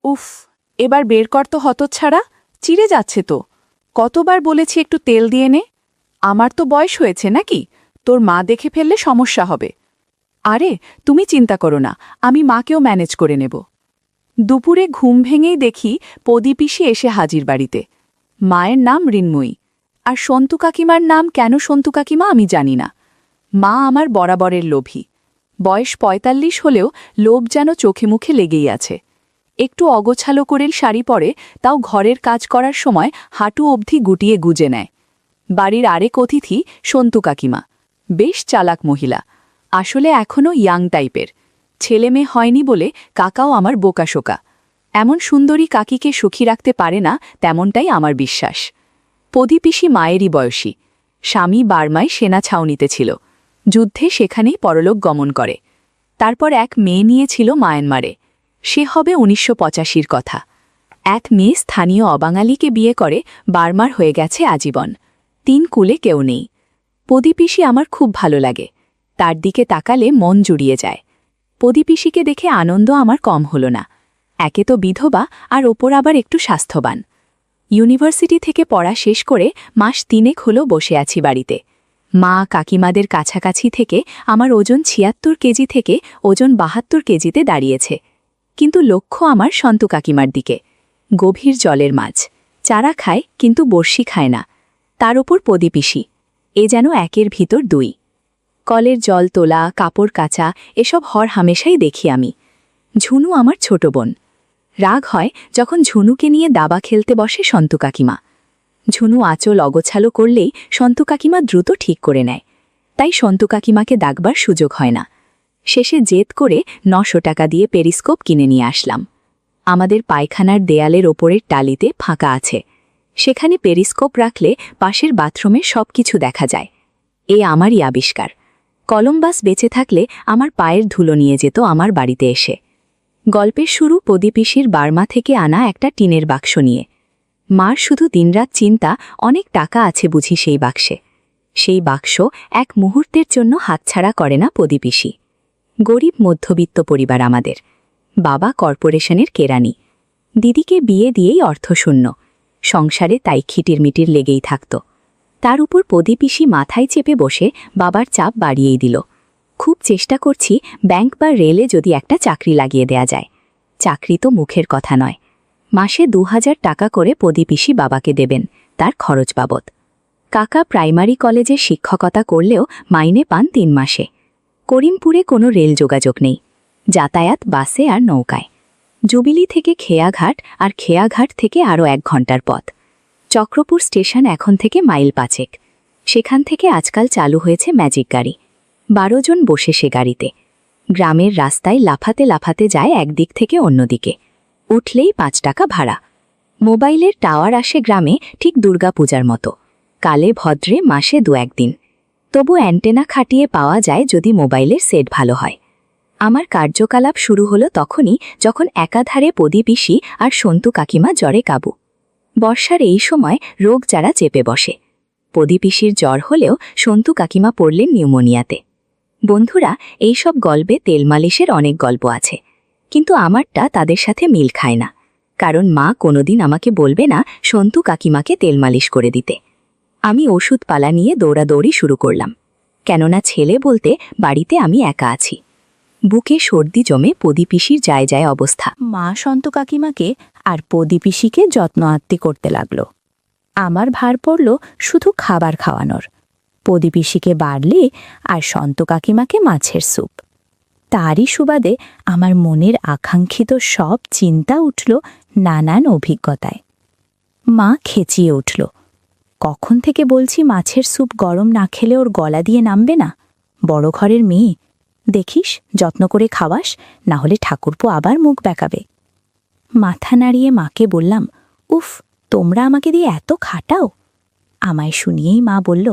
উফ, এবার বের কর তো হতচ্ছাড়া, চিড়ে যাচ্ছে তো। কতবার বলেছি একটু তেল দিয়ে নে। আমার তো বয়স হয়েছে নাকি, তোর মা দেখে ফেললে সমস্যা হবে। আরে তুমি চিন্তা করো না, আমি মাকেও ম্যানেজ করে নেব। দুপুরে ঘুম ভেঙেই দেখি পদীপিসি এসে হাজির বাড়িতে। মায়ের নাম ঋন্ময়ী, আর সন্তু কাকিমার নাম কেন সন্তু কাকিমা আমি জানি না। মা আমার বরাবরের লোভী। বয়স ৪৫ হলেও লোভ যেন চোখে মুখে লেগেই আছে। একটু অগোছালো করে শাড়ি পরে, তাও ঘরের কাজ করার সময় হাঁটু অবধি গুটিয়ে গুজে নেয়। বাড়ির আরেক অতিথি সন্তু কাকিমা, বেশ চালাক মহিলা, আসলে এখনও ইয়াং টাইপের। ছেলে মেয়ে হয়নি বলে কাকাও আমার বোকাশোকা। এমন সুন্দরী কাকিকে সুখী রাখতে পারে না, তেমনটাই আমার বিশ্বাস। পদীপিসি মায়েরই বয়সী। স্বামী বার্মায় সেনা ছাউনিতে ছিল, যুদ্ধে সেখানেই পরলোক গমন করে। তারপর এক মেয়ে নিয়েছিল মায়ানমারে। সে হবে ১৯৮৫-র কথা। এক মেয়ে স্থানীয় অবাঙালিকে বিয়ে করে বার্মার হয়ে গেছে আজীবন। ৩ কুলে কেউ নেই। পদীপিসি আমার খুব ভালো লাগে, তার দিকে তাকালে মন জুড়িয়ে যায়। পদীপিসিকে দেখে আনন্দ আমার কম হল না। একে তো বিধবা, আর ওপর আবার একটু স্বাস্থ্যবান। ইউনিভার্সিটি থেকে পড়া শেষ করে মাস ৩ হলো বসে আছি বাড়িতে। মা কাকিমাদের কাছাকাছি থেকে আমার ওজন ৭৬ কেজি থেকে ওজন ৭২ কেজিতে দাঁড়িয়েছে। কিন্তু লক্ষ্য আমার সন্তু কাকিমার দিকে। গভীর জলের মাছ, চারা খায় কিন্তু বড়শি খায় না। তার ওপর পদীপিসি, এ যেন একের ভিতর দুই। কলের জল তোলা, কাপড় কাচা, এসব হর হামেশাই দেখি আমি। ঝুনু আমার ছোট বোন। রাগ হয় যখন ঝুনুকে নিয়ে দাবা খেলতে বসে সন্তু কাকিমা। ঝুনু আঁচল অগোছালো করলেই সন্তু কাকিমা দ্রুত ঠিক করে নেয়, তাই সন্তু কাকিমাকে ডাকবার সুযোগ হয় না। শেষে জেদ করে ৯০০ টাকা দিয়ে পেরিস্কোপ কিনে নিয়ে আসলাম। আমাদের পায়খানার দেয়ালের ওপরের টালিতে ফাঁকা আছে, সেখানে পেরিস্কোপ রাখলে পাশের বাথরুমে সবকিছু দেখা যায়। এ আমারই আবিষ্কার। কলম্বাস বেঁচে থাকলে আমার পায়ের ধুলো নিয়ে যেত আমার বাড়িতে এসে। গল্পের শুরু পদীপিসির বার্মা থেকে আনা একটা টিনের বাক্স নিয়ে। মার শুধু দিনরাত চিন্তা, অনেক টাকা আছে বুঝি সেই বাক্সে। সেই বাক্স এক মুহূর্তের জন্য হাতছাড়া করে না পদীপিসি। গরিব মধ্যবিত্ত পরিবার আমাদের। বাবা কর্পোরেশনের কেরানি, দিদিকে বিয়ে দিয়েই অর্থশূন্য। সংসারে তাই খিটিরমিটির লেগেই থাকত। তার উপর পদীপিসি মাথায় চেপে বসে বাবার চাপ বাড়িয়েই দিল। খুব চেষ্টা করছি ব্যাংক বা রেলে যদি একটা চাকরি লাগিয়ে দেয়া যায়। চাকরি তো মুখের কথা নয়। মাসে ২০০০ টাকা করে পদীপিসি বাবাকে দেবেন, তার খরচ বাবদ। কাকা প্রাইমারি কলেজে শিক্ষকতা করলেও মাইনে পান ৩ মাসে। করিমপুরে কোনো রেল যোগাযোগ নেই, যাতায়াত বাসে আর নৌকায়। জুবিলি থেকে খেয়াঘাট, আর খেয়াঘাট থেকে আরও ১ ঘণ্টার পথ। চক্রপুর স্টেশন এখন থেকে মাইল ৫। সেখান থেকে আজকাল চালু হয়েছে ম্যাজিক গাড়ি। ১২ জন বসে সে গাড়িতে। গ্রামের রাস্তায় লাফাতে লাফাতে যায় একদিক থেকে অন্যদিকে। উঠলেই ৫ টাকা ভাড়া। মোবাইলের টাওয়ার আসে গ্রামে ঠিক দুর্গাপূজার মতো, কালে ভদ্রে মাসে ২-১ দিন। তবু অ্যান্টেনা খাটিয়ে পাওয়া যায় যদি মোবাইলের সেট ভালো হয়। আমার কার্যকলাপ শুরু হলো তখনই যখন একাধারে পদীপিসি আর সন্তু কাকিমা জ্বরে কাবু। বর্ষার এই সময় রোগ যারা চেপে বসে। পদীপিসির জ্বর হলেও সন্তু কাকিমা পড়লেন নিউমোনিয়াতে। বন্ধুরা, এইসব গল্পে তেল মালিশের অনেক গল্প আছে, কিন্তু আমারটা তাদের সাথে মিল খায় না। কারণ মা কোনোদিন আমাকে বলবে না সন্তু কাকিমাকে তেল মালিশ করে দিতে। আমি ওষুধপালা নিয়ে দৌড়াদৌড়ি শুরু করলাম, কেননা ছেলে বলতে বাড়িতে আমি একা আছি। বুকে সর্দি জমে পদীপিসির যায় যায় অবস্থা। মা সন্তু কাকিমাকে আর পদীপিসিকে যত্ন আত্তি করতে লাগল। আমার ভার পড়ল শুধু খাবার খাওয়ানোর। পদীপিসিকে বাড়লি আর সন্তু কাকিমাকে মাছের স্যুপ। তারই সুবাদে আমার মনের আকাঙ্ক্ষিত সব চিন্তা উঠল নানান অভিজ্ঞতায়। মা খেচিয়ে উঠল, কখন থেকে বলছি মাছের স্যুপ গরম না খেলে ওর গলা দিয়ে নামবে না। বড় ঘরের মেয়ে, দেখিস যত্ন করে খাওয়াস, না হলে ঠাকুরপো আবার মুখ বেঁকাবে। মাথা নাড়িয়ে মাকে বললাম, উফ, তোমরা আমাকে দিয়ে এত খাটাও। আমায় শুনিয়েই মা বলল,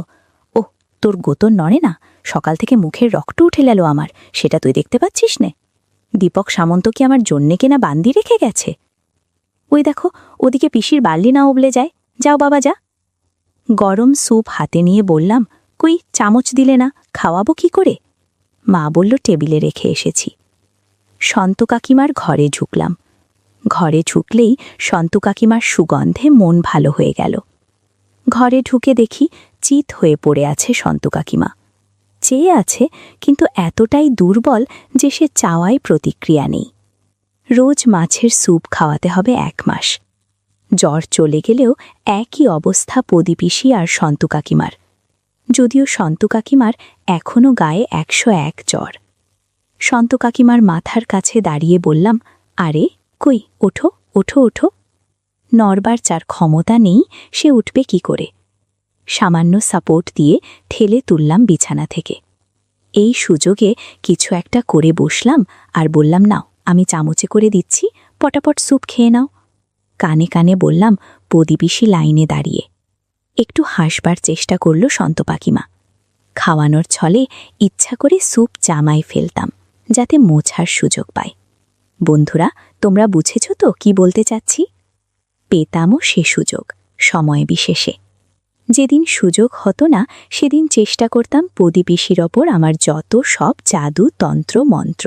ওহ, তোর গোতর নড়ে না, সকাল থেকে মুখের রক্ত উঠে গেল আমার, সেটা তুই দেখতে পাচ্ছিস নে? দীপক সামন্ত কি আমার জন্যে কেনা বান্দি রেখে গেছে? ওই দেখো, ওদিকে পিসির বাল্লি না উবলে যায়, যাও বাবা যা। গরম স্যুপ হাতে নিয়ে বললাম, কই চামচ দিলে না, খাওয়াবো কি করে? মা বলল, টেবিলে রেখে এসেছি। সন্তু কাকিমার ঘরে ঢুকলাম। ঘরে ঢুকলেই সন্তু কাকিমার সুগন্ধে মন ভালো হয়ে গেল। ঘরে ঢুকে দেখি চিত হয়ে পড়ে আছে সন্তু কাকিমা। চেয়ে আছে, কিন্তু এতটাই দুর্বল যে সে চাওয়ায় প্রতিক্রিয়া নেই। রোজ মাছের স্যুপ খাওয়াতে হবে 1 মাস। জ্বর চলে গেলেও একই অবস্থা প্রদীপিসি আর সন্তু কাকিমার, যদিও সন্তু কাকিমার এখনও গায়ে 101 জ্বর। সন্তু কাকিমার মাথার কাছে দাঁড়িয়ে বললাম, আরে কই, ওঠো ওঠো ওঠো। নড়বার যার ক্ষমতা নেই সে উঠবে কি করে? সামান্য সাপোর্ট দিয়ে ঠেলে তুললাম বিছানা থেকে। এই সুযোগে কিছু একটা করে বসলাম আর বললাম, নাও আমি চামচে করে দিচ্ছি, পটাপট স্যুপ খেয়ে নাও। কানে কানে বললাম, প্রদীপিসি লাইনে দাঁড়িয়ে। একটু হাসবার চেষ্টা করল সন্তু কাকিমা। খাওয়ানোর ছলে ইচ্ছা করে স্যুপ জামায় ফেলতাম, যাতে মোছার সুযোগ পায়। বন্ধুরা, তোমরা বুঝেছ তো কি বলতে চাচ্ছি? পেতামও সে সুযোগ, সময় বিশেষে। যেদিন সুযোগ হতো না সেদিন চেষ্টা করতাম প্রদীপিসির ওপর আমার যত সব জাদু তন্ত্র মন্ত্র।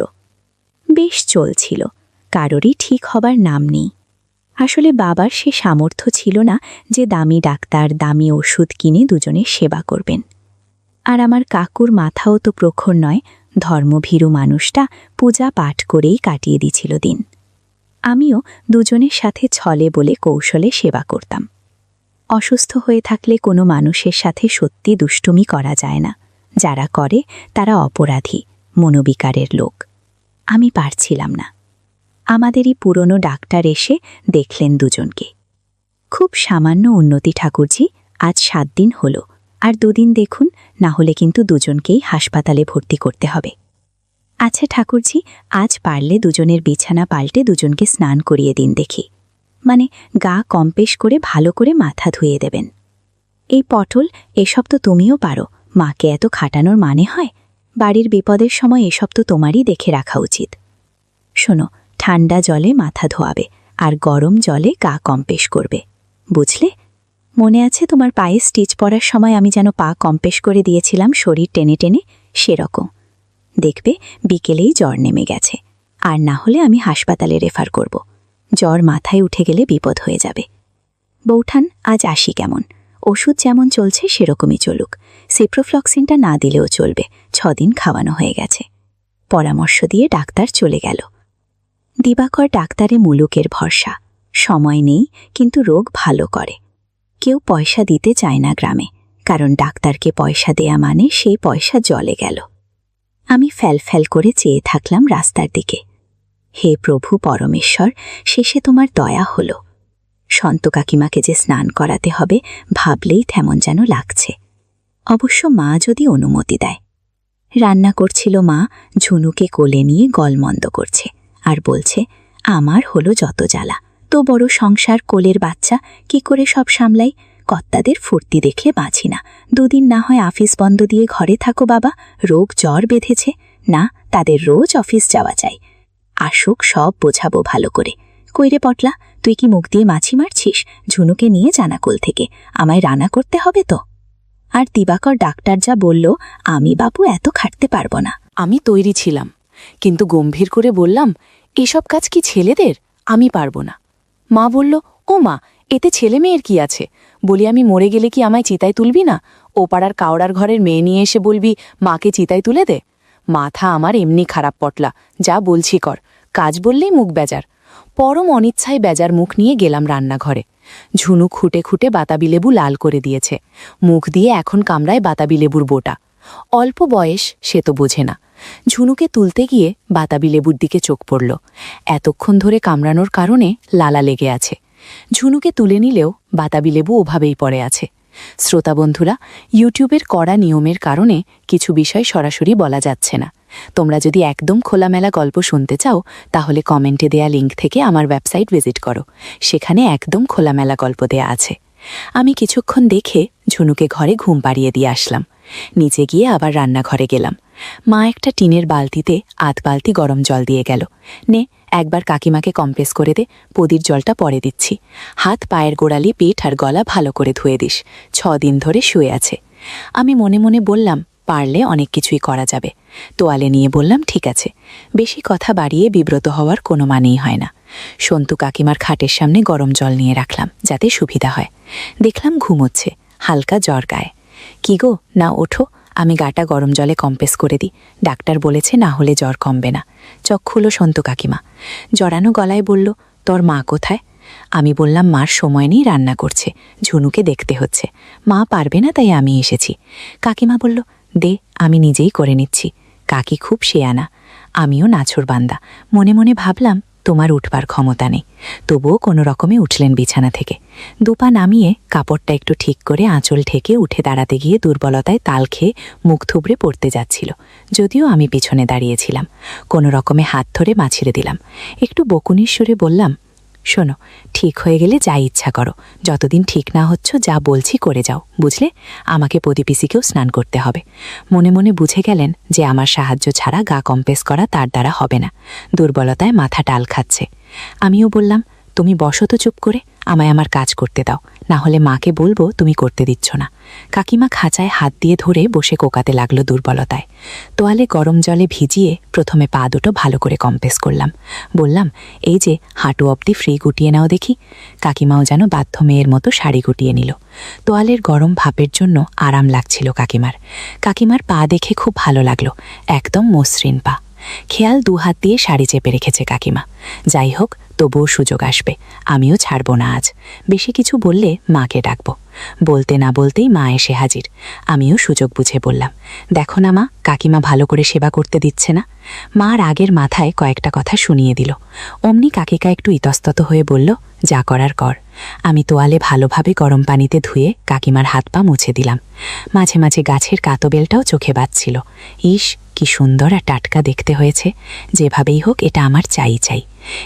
বেশ চলছিল, কারোরই ঠিক হবার নাম নেই। আসলে বাবার সে সামর্থ্য ছিল না যে দামি ডাক্তার, দামি ওষুধ কিনে দুজনের সেবা করবেন। আর আমার কাকুর মাথাও তো প্রখর নয়, ধর্মভীরু মানুষটা পূজা পাঠ করেই কাটিয়ে দিছিল দিন। আমিও দুজনের সাথে ছলে বলে কৌশলে সেবা করতাম। অসুস্থ হয়ে থাকলে কোনো মানুষের সাথে সত্যি দুষ্টুমি করা যায় না। যারা করে তারা অপরাধী, মনোবিকারের লোক। আমি পারছিলাম না। আমাদেরই পুরনো ডাক্তার এসে দেখলেন দুজনকে। খুব সামান্য উন্নতি ঠাকুরজি, আজ 7 দিন হলো, আর 2 দিন দেখুন, না হলে কিন্তু দুজনকেই হাসপাতালে ভর্তি করতে হবে। আচ্ছা ঠাকুরজি, আজ পারলে দুজনের বিছানা পাল্টে দুজনকে স্নান করিয়ে দিন দেখি। মানে গা কম্পেশ করে ভালো করে মাথা ধুয়ে দেবেন। এই পটল, এসব তো তুমিও পারো, মাকে এত খাটানোর মানে হয়? বাড়ির বিপদের সময় এসব তো তোমারই দেখে রাখা উচিত। শোনো, ঠান্ডা জলে মাথা ধোয়াবে আর গরম জলে গা কম্পেশ করবে, বুঝলে? মনে আছে তোমার পায়ে স্টিচ পরার সময় আমি যেন পা কম্পেশ করে দিয়েছিলাম শরীর টেনে টেনে? সেরকম। দেখবে বিকেলেই জ্বর নেমে গেছে, আর না হলে আমি হাসপাতালে রেফার করব। জ্বর মাথায় উঠে গেলে বিপদ হয়ে যাবে। বৌঠান, আজ আসি কেমন? ওষুধ যেমন চলছে সেরকমই চলুক। সিপ্রোফ্লক্সিনটা না দিলেও চলবে, 6 দিন খাওয়ানো হয়ে গেছে। পরামর্শ দিয়ে ডাক্তার চলে গেল। দিবাকর ডাক্তারে মুলুকের ভরসা। সময় নেই, কিন্তু রোগ ভালো করে। কেউ পয়সা দিতে চায় না গ্রামে, কারণ ডাক্তারকে পয়সা দেয়া মানে সেই পয়সা জলে গেল। আমি ফ্যাল করে চেয়ে থাকলাম রাস্তার দিকে। হে প্রভু পরমেশ্বর, শেষে তোমার দয়া হলো। সন্তু কাকিমাকে যে স্নান করাতে হবে ভাবলেই তেমন যেন লাগছে। অবশ্য মা যদি অনুমতি দেয়। রান্না করছিল মা, ঝুনুকে কোলে নিয়ে গলমন্দ করছে আর বলছে, আমার হলো যত জ্বালা, তো বড় সংসার, কোলের বাচ্চা, কি করে সব সামলাই? কর্তাদের ফুর্তি দেখলে বাঁচি না। 2 দিন না হয় অফিস বন্ধ দিয়ে ঘরে থাকো বাবা, রোগ জ্বর বেঁধেছে না, তাদের রোজ অফিস যাওয়া চাই। আসুক, সব বোঝাবো ভালো করে। কইরে পটলা, তুই কি মুখ দিয়ে মাছি মারছিস? ঝুনুকে নিয়ে জানাকুল থেকে আমায় রান্না করতে হবে তো। আর দিবাকর ডাক্তার যা বলল, আমি বাপু এত খাটতে পারবো না। আমি তৈরি ছিলাম, কিন্তু গম্ভীর করে বললাম, এসব কাজ কি ছেলেদের? আমি পারবো না। মা বলল, ও মা, এতে ছেলে মেয়ের কি আছে? বলি, আমি মরে গেলে কি আমায় চিতায় তুলবি না? ও পাড়ার কাওড়ার ঘরের মেয়ে নিয়ে এসে বলবি মাকে চিতায় তুলে দে? মাথা আমার এমনি খারাপ পটলা, যা বলছি কর। কাজ বললেই মুখ বেজার। পরম অনিচ্ছায় বেজার মুখ নিয়ে গেলাম রান্নাঘরে। ঝুনু খুঁটে খুঁটে বাতাবি লেবু লাল করে দিয়েছে। মুখ দিয়ে এখন কামড়ায় বাতাবি লেবুর বোটা। অল্প বয়স, সে তো বোঝে না। ঝুনুকে তুলতে গিয়ে বাতাবি লেবুর দিকে চোখ পড়ল। এতক্ষণ ধরে কামড়ানোর কারণে লালা লেগে আছে। ঝুনুকে তুলে নিলেও বাতাবি লেবু ওভাবেই পড়ে আছে। শ্রোতা বন্ধুরা, ইউটিউবের কড়া নিয়মের কারণে কিছু বিষয় সরাসরি বলা যাচ্ছে না। তোমরা যদি একদম খোলামেলা গল্প শুনতে চাও, তাহলে কমেন্টে দেয়া লিঙ্ক থেকে আমার ওয়েবসাইট ভিজিট করো। সেখানে একদম খোলামেলা গল্প দেয়া আছে। আমি কিছুক্ষণ দেখে ঝুনুকে ঘরে ঘুম পাড়িয়ে দিয়ে আসলাম। নিচে গিয়ে আবার রান্নাঘরে গেলাম। মা একটা টিনের বালতিতে 8 বালতি গরম জল দিয়ে গেল। নে, একবার কাকিমাকে কম্প্রেস করে দে, পদির জলটা পরে দিচ্ছি। হাত, পায়ের গোড়ালি, পেট আর গলা ভালো করে ধুয়ে দিস, 6 দিন ধরে শুয়ে আছে। আমি মনে মনে বললাম, পারলে অনেক কিছুই করা যাবে। তোয়ালে নিয়ে বললাম, ঠিক আছে। বেশি কথা বাড়িয়ে বিব্রত হওয়ার কোনো মানেই হয় না। সন্তু কাকিমার খাটের সামনে গরম জল নিয়ে রাখলাম, যাতে সুবিধা হয়। দেখলাম ঘুমোচ্ছে, হালকা জ্বর গায়ে। কি গো, না ওঠো, আমি গাটা গরম জলে কম্প্রেস করে দিই। ডাক্তার বলেছে না হলে জ্বর কমবে না। চোখ খুলো সন্তু কাকিমা। জড়ানো গলায় বলল, তোর মা কোথায়? আমি বললাম, মার সময় নেই, রান্না করছে, ঝুনুকে দেখতে হচ্ছে, মা পারবে না, তাই আমি এসেছি। কাকিমা বলল, দে, আমি নিজেই করে নিচ্ছি। কাকি খুব শেয়ানা, আমিও নাছোড় বান্দা। মনে মনে ভাবলাম, তোমার উঠবার ক্ষমতা নেই। তবুও কোনো রকমে উঠলেন বিছানা থেকে। দুপা নামিয়ে কাপড়টা একটু ঠিক করে আঁচল ঠেকে উঠে দাঁড়াতে গিয়ে দুর্বলতায় তাল খেয়ে মুখ থুবড়ে পড়তে যাচ্ছিল। যদিও আমি পিছনে দাঁড়িয়েছিলাম। কোনো রকমে হাত ধরে মাছিরে দিলাম। একটু বকুনির সুরে বললাম, শোনো, ঠিক হয়ে গেলে যা ইচ্ছা করো, যতদিন ঠিক না হচ্ছ যা বলছি করে যাও, বুঝলে? আমাকে প্রদীপিসিকেও স্নান করতে হবে। মনে মনে বুঝে গেলেন যে আমার সাহায্য ছাড়া গা কম্প্রেস করা তার দ্বারা হবে না। দুর্বলতায় মাথা টাল খাচ্ছে। আমিও বললাম, তুমি বসো তো চুপ করে, আমায় আমার কাজ করতে দাও, না হলে মাকে বলবো তুমি করতে দিচ্ছ না। কাকিমা খাঁচায় হাত দিয়ে ধরে বসে কোকাতে লাগলো দুর্বলতায়। তোয়ালে গরম জলে ভিজিয়ে প্রথমে পা দুটো ভালো করে কম্প্রেস করলাম। বললাম, এই যে হাঁটু অবধি ফ্রি গুটিয়ে নাও দেখি। কাকিমাও যেন বাধ্য মেয়ের মতো শাড়ি গুটিয়ে নিল। তোয়ালের গরম ভাপের জন্য আরাম লাগছিল কাকিমার। কাকিমার পা দেখে খুব ভালো লাগলো, একদম মসৃণ পা। খেয়াল দুহাত দিয়ে শাড়ি চেপে রেখেছে কাকিমা। যাই হোক, তবুও সুযোগ আসবে, আমিও ছাড়ব না আজ। বেশি কিছু বললে মাকে ডাকব। বলতে না বলতেই মা এসে হাজির। আমিও সুযোগ বুঝে বললাম, দেখো না মা, কাকিমা ভালো করে সেবা করতে দিচ্ছে না। মা রাগের মাথায় কয়েকটা কথা শুনিয়ে দিল। অমনি কাকিকা একটু ইতস্তত হয়ে বলল, যা করার কর। আমি তোয়ালে ভালোভাবে গরম পানিতে ধুয়ে কাকিমার হাত পা মুছে দিলাম। মাঝে মাঝে গাছের কাতবেলটাও চোখে বাজছিল। ইস, কি সুন্দর আর টাটকা দেখতে হয়েছে। যেভাবেই হোক এটা আমার চাই চাই।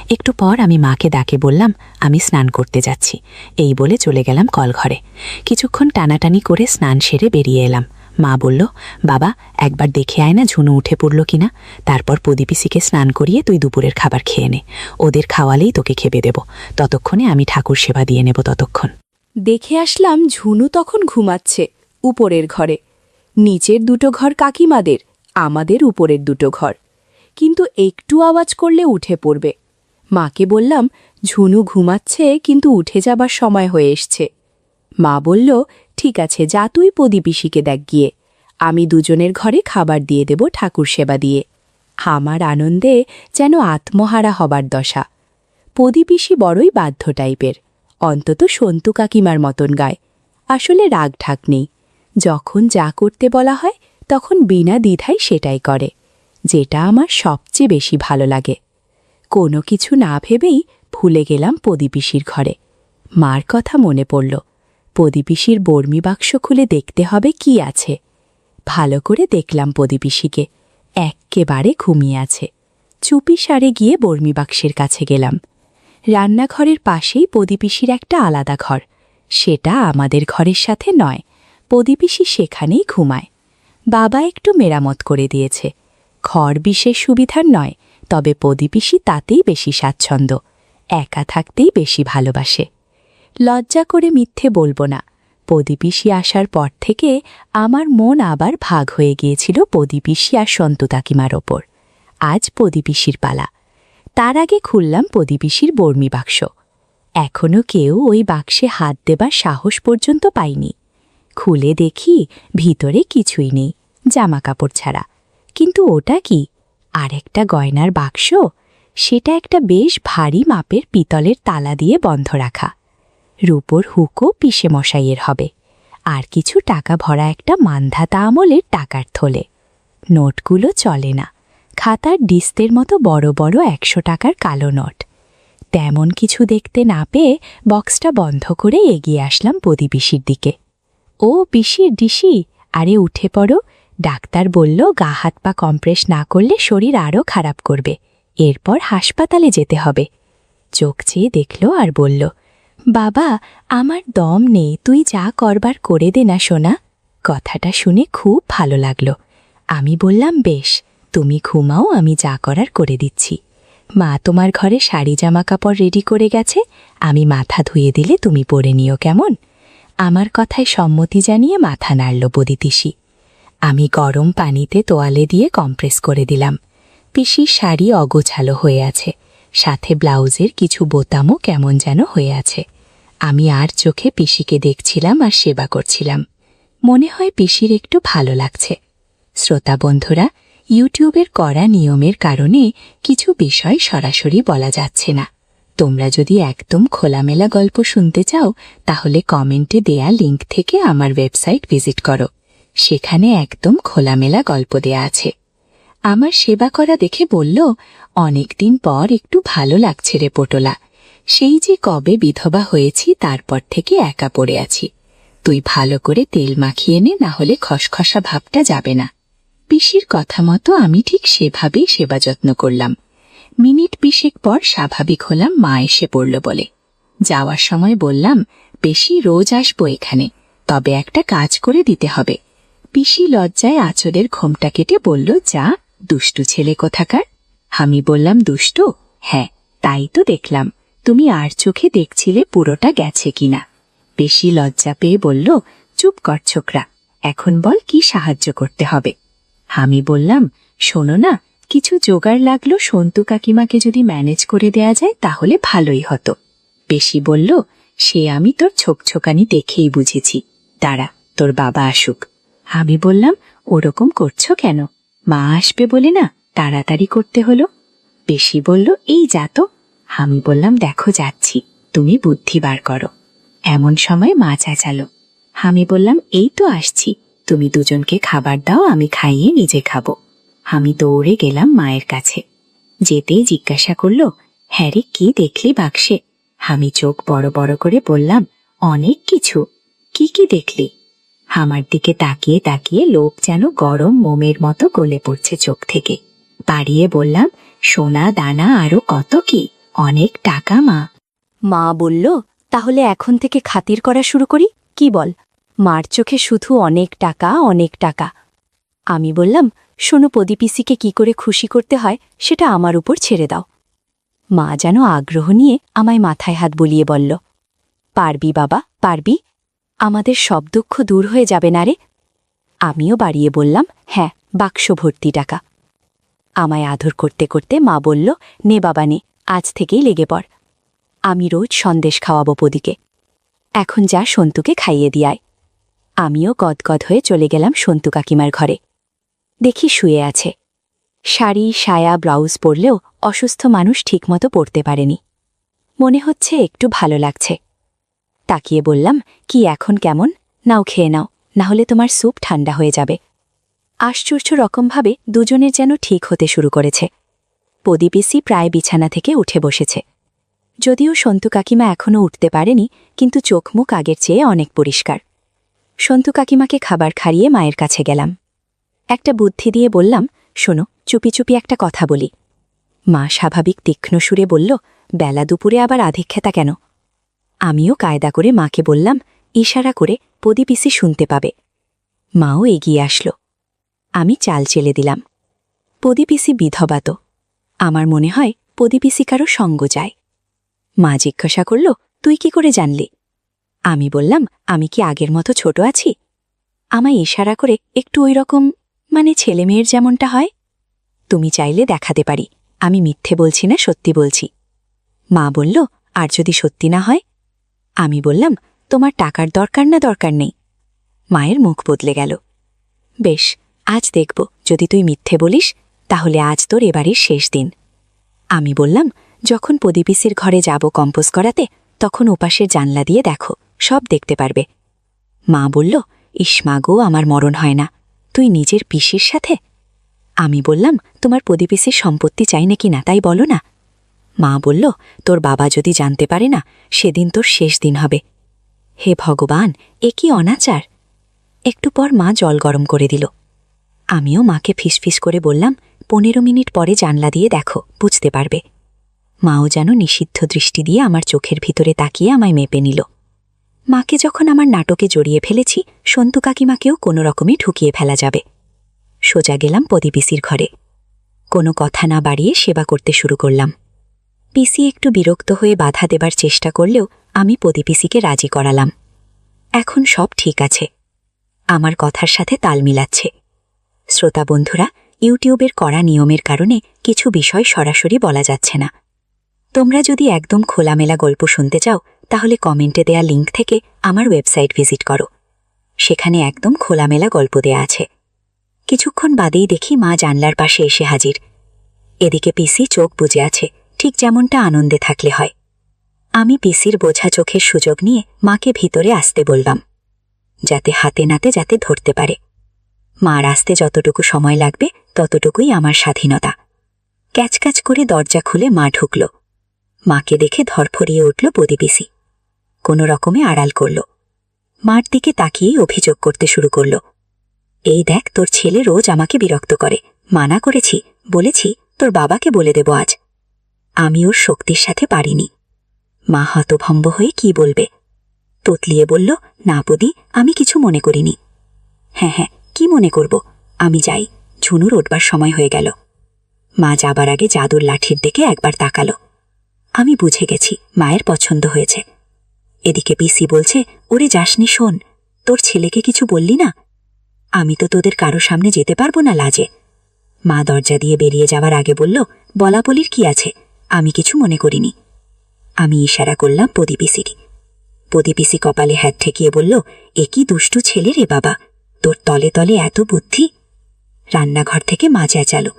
একটু পর আমি মাকে ডাকে বললাম, আমি স্নান করতে যাচ্ছি। এই বলে চলে গেলাম কলঘরে। কিছুক্ষণ টানাটানি করে স্নান সেরে বেরিয়ে এলাম। মা বলল, বাবা, একবার দেখে আয় না ঝুনু উঠে পড়ল কিনা। তারপর প্রদীপিসিকে স্নান করিয়ে তুই দুপুরের খাবার খেয়ে নে। ওদের খাওয়ালেই তোকে খেবে দেব। ততক্ষণে আমি ঠাকুর সেবা দিয়ে নেব ততক্ষণ। দেখে আসলাম ঝুনু তখন ঘুমাচ্ছে উপরের ঘরে। নিচের দুটো ঘর কাকিমাদের, আমাদের উপরের দুটো ঘর। কিন্তু একটু আওয়াজ করলে উঠে পড়বে। মাকে বললাম, ঝুনু ঘুমাচ্ছে, কিন্তু উঠে যাবার সময় হয়ে এসছে। মা বলল, ঠিক আছে, যা তুই প্রদীপিসিকে দেখ গিয়ে। আমি দুজনের ঘরে খাবার দিয়ে দেব ঠাকুর সেবা দিয়ে। আমার আনন্দে যেন আত্মহারা হবার দশা। প্রদীপিসি বড়ই বাধ্য টাইপের, অন্তত সন্তু কাকিমার মতন গায়। আসলে রাগ ঢাক নেই, যখন যা করতে বলা হয় তখন বিনা দ্বিধায় সেটাই করে, যেটা আমার সবচেয়ে বেশি ভালো লাগে। কোনো কিছু না ভেবেই ভুলে গেলাম প্রদীপিসির ঘরে। মার কথা মনে পড়ল। প্রদীপিসির বর্মি বাক্স খুলে দেখতে হবে কি আছে। ভালো করে দেখলাম প্রদীপিসিকে, এক্কেবারে ঘুমিয়ে আছে। চুপি সারে গিয়ে বর্মি বাক্সের কাছে গেলাম। রান্নাঘরের পাশেই প্রদীপিসির একটা আলাদা ঘর, সেটা আমাদের ঘরের সাথে নয়। প্রদীপিসি সেখানেই ঘুমায়। বাবা একটু মেরামত করে দিয়েছে। ঘর বিশেষ সুবিধার নয়, তবে প্রদীপিসি তাতেই বেশি স্বাচ্ছন্দ্য, একা থাকতেই বেশি ভালোবাসে। লজ্জা করে মিথ্যে বলবো না, প্রদীপিসি আসার পর থেকে আমার মন আবার ভাগ হয়ে গিয়েছিল প্রদীপিসি আর সন্তু কাকিমার ওপর। আজ প্রদীপিসির পালা। তার আগে খুললাম প্রদীপিসির বর্মি বাক্স। এখনও কেউ ওই বাক্সে হাত দেবার সাহস পর্যন্ত পাইনি। খুলে দেখি ভিতরে কিছুই নেই, জামা কাপড় ছাড়া। কিন্তু ওটা কি? আর একটা গয়নার বাক্স। সেটা একটা বেশ ভারী মাপের পিতলের তালা দিয়ে বন্ধ রাখা। রূপোর হুকো পিসে মশাইয়ের হবে। আর কিছু টাকা ভরা একটা মান্ধাতা আমলের টাকার থলে। নোটগুলো চলে না, খাতার ডিস্তের মতো বড় বড় 100 টাকার কালো নোট। তেমন কিছু দেখতে না পেয়ে বক্সটা বন্ধ করে এগিয়ে আসলাম প্রদীপিসির দিকে। ও পিসির ডিসি, আরে উঠে পড়ো। ডাক্তার বলল গা হাত পা কম্প্রেস না করলে শরীর আরও খারাপ করবে, এরপর হাসপাতালে যেতে হবে। চোখ চেয়ে দেখল আর বলল, বাবা, আমার দম নেই, তুই যা করবার করে দে না সোনা। কথাটা শুনে খুব ভালো লাগলো। আমি বললাম, বেশ, তুমি ঘুমাও, আমি যা করার করে দিচ্ছি। মা তোমার ঘরে শাড়ি জামা কাপড় রেডি করে গেছে, আমি মাথা ধুয়ে দিলে তুমি পরে নিও, কেমন? আমার কথায় সম্মতি জানিয়ে মাথা নাড়ল প্রদীপিসি। আমি গরম পানিতে তোয়ালে দিয়ে কম্প্রেস করে দিলাম। পিসির শাড়ি অগোছালো হয়ে আছে, সাথে ব্লাউজের কিছু বোতামও কেমন যেন হয়ে আছে। আমি আর চোখে পিসিকে দেখছিলাম আর সেবা করছিলাম। মনে হয় পিসির একটু ভালো লাগছে। শ্রোতা বন্ধুরা, ইউটিউবের কড়া নিয়মের কারণে কিছু বিষয় সরাসরি বলা যাচ্ছে না। তোমরা যদি একদম খোলামেলা গল্প শুনতে চাও, তাহলে কমেন্টে দেয়া লিংক থেকে আমার ওয়েবসাইট ভিজিট করো। সেখানে একদম খোলামেলা গল্প দেয়া আছে। আমার সেবা করা দেখে বলল, অনেকদিন পর একটু ভালো লাগছে রে পটোলা। সেই যে কবে বিধবা হয়েছি তারপর থেকে একা পড়ে আছি। তুই ভালো করে তেল মাখিয়ে নে, না হলে খসখসা ভাবটা যাবে না। পিসির কথা মতো আমি ঠিক সেভাবেই সেবা যত্ন করলাম। মিনিট 20 পর স্বাভাবিক হলাম মা এসে পড়ল বলে। যাওয়ার সময় বললাম, পিসি রোজ আসবো এখানে, তবে একটা কাজ করে দিতে হবে। পিসি লজ্জায় আঁচলের ঘোমটা কেটে বলল, যা, দুষ্টু ছেলে কোথাকার। আমি বললাম, দুষ্টু? হ্যাঁ, তাই তো দেখলাম। তুমি আর চোখে দেখছিলে পুরোটা গেছে কিনা। পিসি লজ্জা পেয়ে বলল, চুপ কর ছোকরা, এখন বল কি সাহায্য করতে হবে। আমি বললাম, শোনো না, কিছু জোগাড় লাগলো, সন্তু কাকিমাকে যদি ম্যানেজ করে দেয়া যায় তাহলে ভালোই হতো। পিসি বলল, সে আমি তোর ছোকছোকানি দেখেই বুঝেছি, দাঁড়া তোর বাবা আসুক। আমি বললাম, ওরকম করছো কেন? মা আসবে বলে না তাড়াতাড়ি করতে হলো। পিসি বলল, এই যা তো। আমি বললাম, দেখো যাচ্ছি, তুমি বুদ্ধি বার করো। এমন সময় মা চেঁচালো। আমি বললাম, এই তো আসছি, তুমি দুজনকে খাবার দাও, আমি খাইয়ে নিজে খাবো। আমি দৌড়ে গেলাম মায়ের কাছে। যেতেই জিজ্ঞাসা করল, হ্যাঁ রে, কি দেখলি বাক্সে? আমি চোখ বড় বড় করে বললাম, অনেক কিছু। কি কি দেখলি? আমার দিকে তাকিয়ে তাকিয়ে লোক যেন গরম মোমের মতো গলে পড়ছে চোখ থেকে। বাড়িয়ে বললাম, সোনা দানা আরো কত কি, অনেক টাকা মা। মা বলল, তাহলে এখন থেকে খাতির করা শুরু করি, কি বল? মার চোখে শুধু অনেক টাকা, অনেক টাকা। আমি বললাম, শোনো, পদিপিসিকে কি করে খুশি করতে হয় সেটা আমার উপর ছেড়ে দাও। মা যেন আগ্রহ নিয়ে আমায় মাথায় হাত বুলিয়ে বলল, পারবি বাবা, পারবি, আমাদের সব দুঃখ দূর হয়ে যাবে না রে। আমিও বাড়িয়ে বললাম, হ্যাঁ, বাক্স ভর্তি টাকা। আমায় আদর করতে করতে মা বলল, নে বাবা নে, আজ থেকেই লেগে পড়। আমি রোজ সন্দেশ খাওয়াবো পদিকে। এখন যা সন্তুকে খাইয়ে দিয়ায়। আমিও গদগদ হয়ে চলে গেলাম সন্তু কাকিমার ঘরে। দেখি শুয়ে আছে। শাড়ি, সায়া, ব্লাউজ পরলেও অসুস্থ মানুষ ঠিকমতো পরতে পারেনি। মনে হচ্ছে একটু ভালো লাগছে। তাকিয়ে বললাম, কি এখন কেমন? নাও খেয়ে নাও, না হলে তোমার স্যুপ ঠান্ডা হয়ে যাবে। আশ্চর্য রকমভাবে দুজনের যেন ঠিক হতে শুরু করেছে। পদিপিসি প্রায় বিছানা থেকে উঠে বসেছে। যদিও সন্তু কাকিমা এখনও উঠতে পারেনি, কিন্তু চোখ মুখ আগের চেয়ে অনেক পরিষ্কার। সন্তু কাকিমাকে খাবার খাইয়ে মায়ের কাছে গেলাম। একটা বুদ্ধি দিয়ে বললাম, শোনো, চুপি চুপি একটা কথা বলি। মা স্বাভাবিক তীক্ষ্ণ সুরে বলল, বেলা দুপুরে আবার আধিক্ষেতা কেন? আমিও কায়দা করে মাকে বললাম, ইশারা করে পদিপিসি শুনতে পাবে। মাও এগিয়ে আসলো। আমি চাল চেলে দিলাম। পদিপিসি বিধবা তো। আমার মনে হয় পদিপিসি কারো সঙ্গ যায়। মা জিজ্ঞাসা করল, তুই কি করে জানলি? আমি বললাম, আমি কি আগের মতো ছোট আছি? আমায় ইশারা করে একটু ওই রকম, মানে ছেলে মেয়ের যেমনটা হয়। তুমি চাইলে দেখাতে পারি আমি মিথ্যে বলছি না, সত্যি বলছি। মা বলল, আর যদি সত্যি না হয়? আমি বললাম, তোমার টাকার দরকার না দরকার নেই। মায়ের মুখ বদলে গেল। বেশ, আজ দেখব, যদি তুই মিথ্যে বলিস তাহলে আজ তোর এবারের শেষ দিন। আমি বললাম, যখন পদিপিসির ঘরে যাব কম্পোজ করাতে, তখন ওপাশের জানলা দিয়ে দেখো, সব দেখতে পারবে। মা বলল, ইসমা গো, আমার মরণ হয় না, তুই নিজের পিসির সাথে? আমি বললাম, তোমার পদিপিসির সম্পত্তি চাই নাকি না তাই বলো না। মা বলল, তোর বাবা যদি জানতে পারে না, সেদিন তোর শেষ দিন হবে। হে ভগবান, এ কি অনাচার! একটু পর মা জল গরম করে দিল। আমিও মাকে ফিসফিস করে বললাম, 15 মিনিট পরে জানলা দিয়ে দেখো, বুঝতে পারবে। মাও যেন নিষিদ্ধ দৃষ্টি দিয়ে আমার চোখের ভিতরে তাকিয়ে আমায় মেপে নিল। মাকে যখন আমার নাটকে জড়িয়ে ফেলেছি, সন্তু কাকিমাকেও কোনো রকমে ঢুকিয়ে ফেলা যাবে। সোজা গেলাম পদিপিসির ঘরে। কোনো কথা না বাড়িয়ে সেবা করতে শুরু করলাম। পিসি একটু বিরক্ত হয়ে বাধা দেবার চেষ্টা করলেও আমি পদিপিসিকে রাজি করালাম। এখন সব ঠিক আছে, আমার কথার সাথে তাল মিলাচ্ছে। শ্রোতা বন্ধুরা, ইউটিউবের কড়া নিয়মের কারণে কিছু বিষয় সরাসরি বলা যাচ্ছে না। তোমরা যদি একদম খোলামেলা গল্প শুনতে চাও তাহলে কমেন্টে দেয়া লিঙ্ক থেকে আমার ওয়েবসাইট ভিজিট করো। সেখানে একদম খোলামেলা গল্প দেয়া আছে। কিছুক্ষণ বাদেই দেখি মা জানলার পাশে এসে হাজির। এদিকে পিসি চোখ বুজে আছে, ঠিক যেমনটা আনন্দে থাকলে হয়। আমি পিসির বোঝা চোখের সুযোগ নিয়ে মাকে ভিতরে আসতে বললাম, যাতে হাতে নাতে যাতে ধরতে পারে। মার আসতে যতটুকু সময় লাগবে ততটুকুই আমার স্বাধীনতা। ক্যাচক্যাচ করে দরজা খুলে মা ঢুকল। মাকে দেখে ধরফরিয়ে উঠল প্রদীপিসি। কোনো রকমে আড়াল করল। মার দিকে তাকিয়েই অভিযোগ করতে শুরু করল, এই দেখ, তোর ছেলে রোজ আমাকে বিরক্ত করে। মানা করেছি, বলেছি তোর বাবাকে বলে দেব আজ। আমি ওর শক্তির সাথে পারিনি। মা হতভম্ব হয়ে কি বলবে, তোতলিয়ে বলল, না বদি, আমি কিছু মনে করিনি। হ্যাঁ হ্যাঁ, কি মনে করব, আমি যাই, ঝুনুর উঠবার সময় হয়ে গেল। মা যাবার আগে জাদুর লাঠির দিকে একবার তাকালো। আমি বুঝে গেছি মায়ের পছন্দ হয়েছে। এদিকে পিসি বলছে, ওরে যাসনি, শোন, তোর ছেলেকে কিছু বললি না? আমি তো তোদের কারো সামনে যেতে পারবো না লাজে। মা দরজা দিয়ে বেরিয়ে যাওয়ার আগে বলল, বলা বলির কি আছে, আমি কিছু মনে করিনি। আমি ইশারা করলাম প্রদীপিসিকে। প্রদীপিসি কপালে হাত ঠেকিয়ে বলল, এ কি দুষ্টু ছেলে রে বাবা, তোর তলে তলে এত বুদ্ধি। রান্নাঘর থেকে মা চেঁচালো,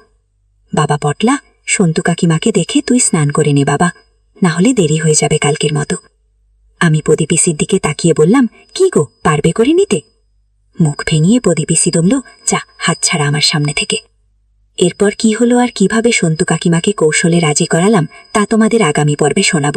বাবা পটলা, সন্তু কাকিমাকে দেখে তুই স্নান করে নে বাবা, না হলে দেরি হয়ে যাবে কালকের মতো। আমি প্রদীপিসির দিকে তাকিয়ে বললাম, কি গো, পারবে করে নিতে? মুখ ভেঙিয়ে প্রদীপিসি দমল, যা, হাত ছাড়া আমার সামনে থেকে। এরপর কি হলো আর কিভাবে সন্তু কাকিমাকে কৌশলে রাজি করালাম তা তোমাদের আগামী পর্বে শোনাব।